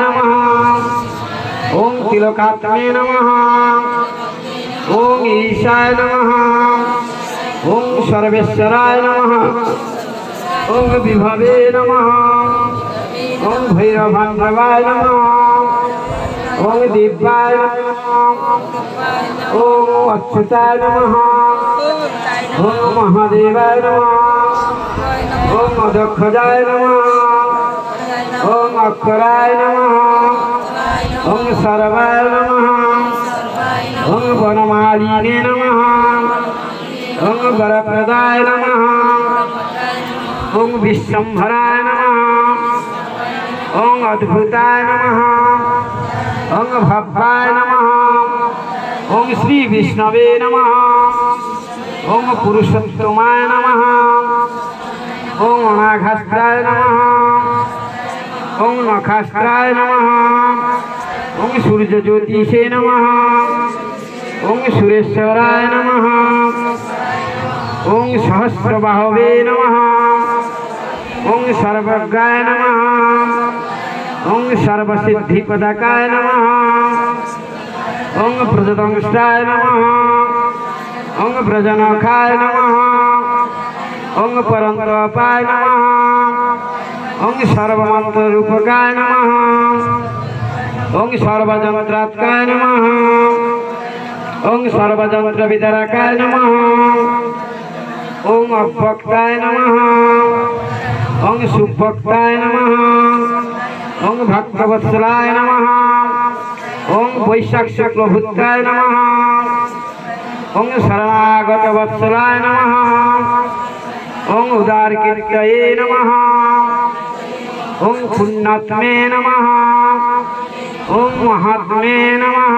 नमः ओम तिलकात्मे नमः ओम ईशाय नमः ओम सर्वेश्वराय नमः ओम विभवे नमः ओम भैरवाय नमः ओम दिव्याय नमः ओम अच्युताय नमः ओम महादेवाय नमः ओम अदक्षजाय नमः ओम अक्षराय नमः ओम सर्वाय नमः ओम वनमालिने नमः ओम वरप्रदाय नमः ओम विश्वम्भराय नमः ओम अद्भुताय नमः ओम भव्याय नमः ओम श्री विष्णवे नमः ओम पुरुषोत्तमाय नमः ओम अनाघास्त्राय नमः ओम नखास्त्राय नमः ओम सूर्य ज्योतिषे नमः ओम सुरेश्वराय नमः ओम सहस्रबाहवे नमः ओम सर्वज्ञाय नमः ओम सर्वसिद्धिपदकाय नमः ओम प्रजदंष्टाय नमः ओम ब्रजनखाय नमः ओम परन्तपाय नमः ओम सर्वमन्त्ररूपकाय नमः ओम सर्वजन्त्रात्मकाय नमः ओम सर्वजन्त्रवितरकाय नमः ओम अभक्ताय नमः ओम सुभक्ताय नमः ओम भक्तवत्सलाय नमः ओम वैशाख शुक्लभूताय नमः ओम शरणागतवत्सलाय नमः ओम उदारकीर्तये नमः ओम पुण्यात्मे नमः ओम महात्मे नमः